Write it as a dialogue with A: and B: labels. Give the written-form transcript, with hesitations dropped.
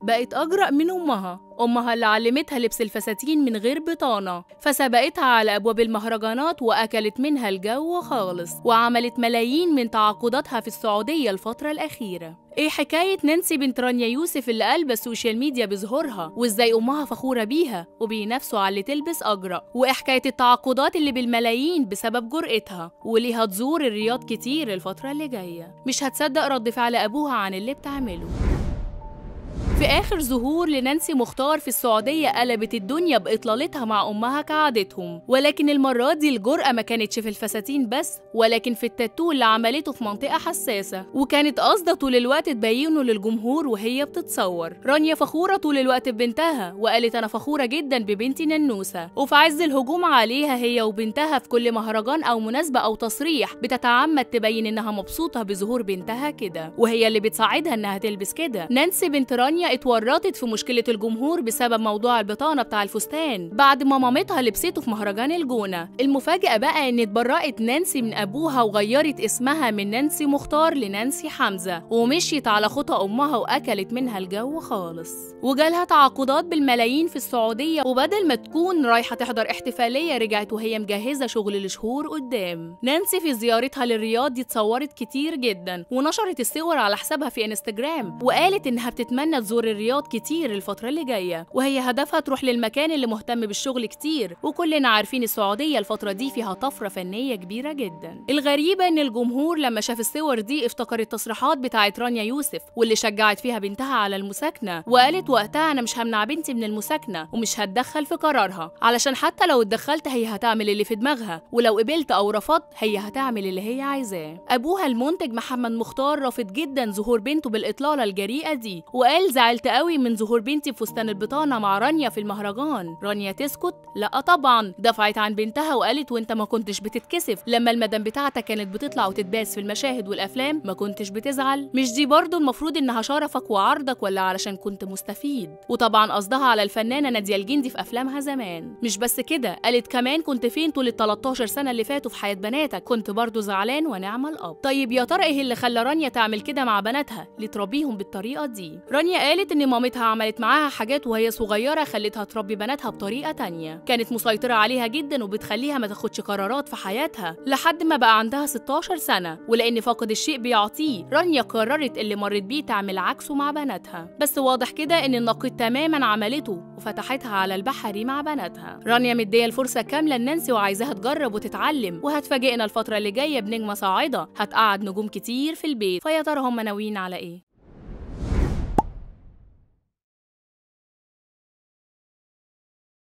A: بقت أجرأ من أمها اللي علمتها لبس الفساتين من غير بطانة، فسبقتها على أبواب المهرجانات وأكلت منها الجو خالص، وعملت ملايين من تعاقداتها في السعودية الفترة الأخيرة. إيه حكاية نانسي بنت رانيا يوسف اللي قلبة السوشيال ميديا بظهورها، وإزاي أمها فخورة بيها وبينافسوا على اللي تلبس أجرأ، وإيه حكاية التعاقدات اللي بالملايين بسبب جرأتها، وليه هتزور الرياض كتير الفترة اللي جاية. مش هتصدق رد فعل أبوها عن اللي بتعمله. في آخر ظهور لنانسي مختار في السعودية قلبت الدنيا بإطلالتها مع أمها كعادتهم، ولكن المرة دي الجرأة ما كانتش في الفساتين بس، ولكن في التاتو اللي عملته في منطقة حساسة، وكانت قاصدة طول الوقت تبينه للجمهور وهي بتتصور. رانيا فخورة طول الوقت ببنتها، وقالت أنا فخورة جدا ببنتي ننوسة، وفي عز الهجوم عليها هي وبنتها في كل مهرجان أو مناسبة أو تصريح بتتعمد تبين إنها مبسوطة بظهور بنتها كده، وهي اللي بتساعدها إنها تلبس كده. نانسي بنت رانيا اتورطت في مشكلة الجمهور بسبب موضوع البطانة بتاع الفستان بعد ما مامتها لبسته في مهرجان الجونة. المفاجأة بقى ان اتبرأت نانسي من ابوها وغيرت اسمها من نانسي مختار لنانسي حمزة، ومشيت على خطى امها واكلت منها الجو خالص، وجالها تعاقدات بالملايين في السعودية، وبدل ما تكون رايحة تحضر احتفالية رجعت وهي مجهزة شغل لشهور قدام. نانسي في زيارتها للرياض دي اتصورت كتير جدا ونشرت الصور على حسابها في انستجرام، وقالت انها بتتمنى تزور الرياض كتير الفترة اللي جاية، وهي هدفها تروح للمكان اللي مهتم بالشغل كتير، وكلنا عارفين السعودية الفترة دي فيها طفرة فنية كبيرة جدا. الغريبة ان الجمهور لما شاف الصور دي افتكر التصريحات بتاعت رانيا يوسف واللي شجعت فيها بنتها على المساكنة، وقالت وقتها انا مش همنع بنتي من المساكنة ومش هتدخل في قرارها، علشان حتى لو اتدخلت هي هتعمل اللي في دماغها، ولو قبلت او رفضت هي هتعمل اللي هي عايزاه. ابوها المنتج محمد مختار رافض جدا ظهور بنته بالاطلالة الجريئة دي، وقال زعلت قوي من ظهور بنتي بفستان البطانة مع رانيا في المهرجان. رانيا تسكت؟ لا طبعا، دفعت عن بنتها وقالت وانت ما كنتش بتتكسف لما المدام بتاعتك كانت بتطلع وتتباس في المشاهد والافلام؟ ما كنتش بتزعل؟ مش دي برضو المفروض انها شرفك وعرضك ولا علشان كنت مستفيد؟ وطبعا قصدها على الفنانة نادية الجندي في افلامها زمان. مش بس كده، قالت كمان كنت فين طول ال 13 سنة اللي فاتوا في حياة بناتك؟ كنت برضو زعلان ونعم الاب. طيب يا ترى ايه اللي خلى رانيا تعمل كده مع بناتها لتربيهم بالطريقة دي؟ رانيا قالت ان مامتها عملت معاها حاجات وهي صغيرة خلتها تربي بناتها بطريقة تانية، كانت مسيطرة عليها جدا وبتخليها ما تاخدش قرارات في حياتها لحد ما بقى عندها 16 سنة، ولأن فاقد الشيء بيعطيه رانيا قررت اللي مرت بيه تعمل عكسه مع بناتها. بس واضح كده ان النقيض تماما عملته وفتحتها على البحري مع بناتها. رانيا مدية الفرصة كاملة لنانسي وعايزاها تجرب وتتعلم، وهتفاجئنا الفترة اللي جاية بنجمة صاعدة هتقعد نجوم كتير في البيت. فيا ترى هم ناويين على ايه؟